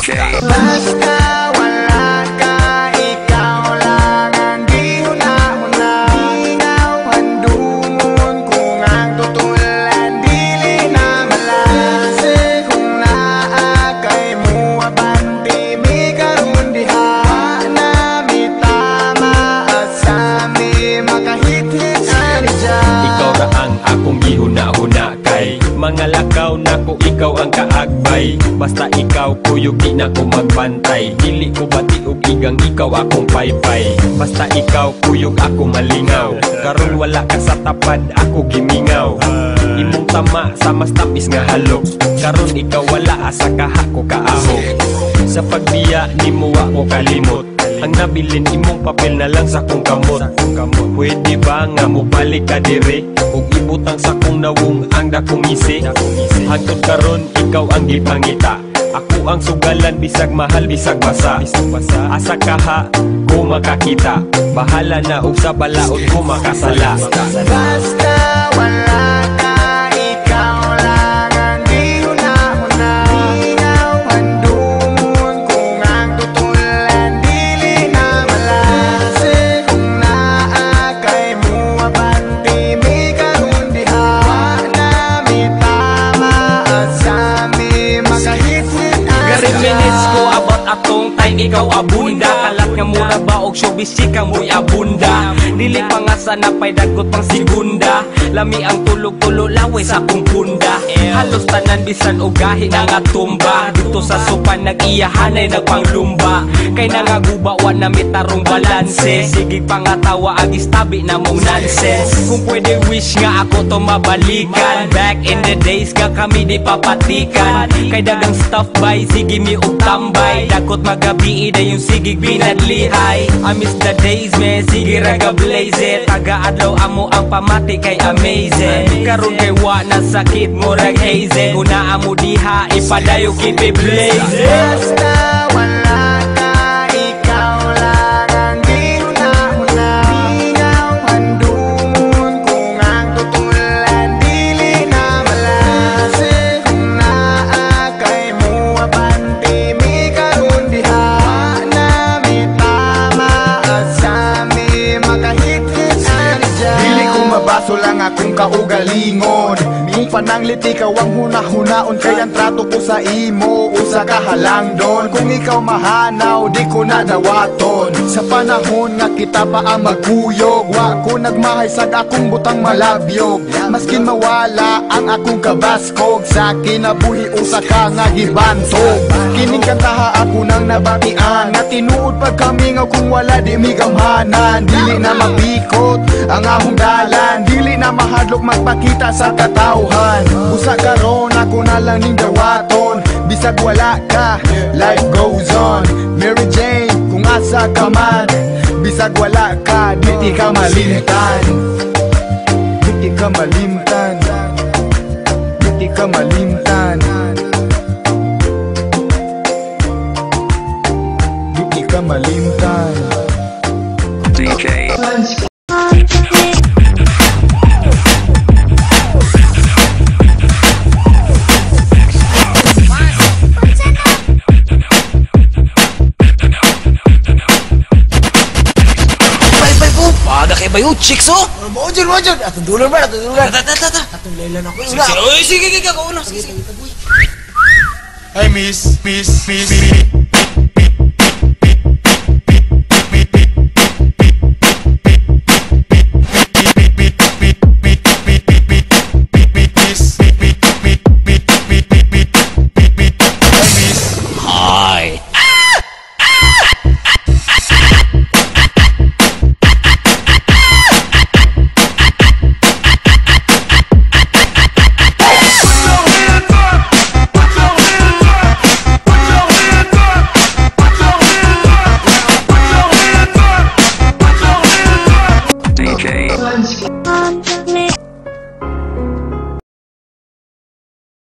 Basta wala ka, ikaw lang ang di huna-huna. Ikaw ang dumon kung ang tutulan dili na malase. Kung naa kay mo abante mi karon diha na mi tama at sa mi makahit-hit ani dyan. Ikaw ra ang akong gihuna-huna kay mga lakaw na ko ikaw ang kaagbay. Basta ikaw kuyog di na ko magbantay. Dili ko bati og igang ikaw akong paypay. Basta ikaw kuyog ako malingaw. Karon wala ka sa tapad ako gimingaw. Imong tama sa mas tapis nga halok. Karon ikaw wala asa kaha ko kaahok. Sa pagbiya nimo wa ko kalimot. Ang nabilin imong papel na lang sa kong kamot. Pwede ba nga mo balik ka dire ug ibutang sa kong nawong ang dakong isi. Hangtod karon ikaw ang gipangita. Ako ang sugalan bisag mahal bisag basa. Asa kaha ko makakita. Bahala na og sa balaod ko makasala. Basta wala ka, ikaw lang ang di huna-huna. Ikaw ang dumon kung ang tutulan dili na malase. Kung naa kay mo abante mi karon diha na mi tama at sa mi makahit-hit ani minutes ko about atong time ikaw abunda. Kalat nga mura ba og showbiz chika mo'y abunda. Dili pa nga sana pa'y dagot pang segunda. Lami ang tulog-tulo laway sa kong punda. Halos tanan bisan og gahi na nga tumba. Dito sa sopan nag-iyahanay nagpanglumba. Kay nangaguba wa na mitarong balanse. Sige pangatawa ag istabi na mong nonsense. Kung pwede wish nga ako to mabalikan. Back in the days nga kami di papatikan. Kay dagang stuff by sige mi og tambay. Dagot magabi ida yung sigig binadlihay. I miss the days man, sige raga blaze it. Taga-adlaw amo ang pamati kay amazing. Karon kay wa na sakit mo rag haze. Kuna amo diha ipadayo kipi blaze. Basta wala ka, ikaw lang ang di huna-huna. Ikaw ang dumon kung ang tutulan dili na malase. Kung naa kay mo abante mi karon diha na mi tama at sa mi makahit-hit ani dyan. Dili ko mabaso lang akong kaugalingon. Kung pananglit ikaw ang huna-hunaon, kaya ang trato ko sa imo usa ka halangdon. Kung ikaw mahanaw di ko na dawaton. Sa panahon nga kita pa ang magkuyog, wa ko nagmahay sa akong butang malabyog. Maskin mawala ang akong kabaskog, sa kinabuhi usa ka nga gibantog. Kining kantaha ako nang nabatian, nga tinuod pag kami nga kung wala di migamhanan. Dili na mapikot ang ahong dalan, dili na mahadlok magpakita sa katawhan. Busa karon ako na lang ning dawaton. Bisag wala ka, life goes on. Mary Jane, kung asa ka man. Bisag wala ka, di ka malimtan. Di ka malimtan. Di ka malimtan. Di ka malimtan. DJ Bayo, chicks oh! Mojud! Atong dulan ba? Atong laylan ako. Sige, ikaw una. Hey, miss.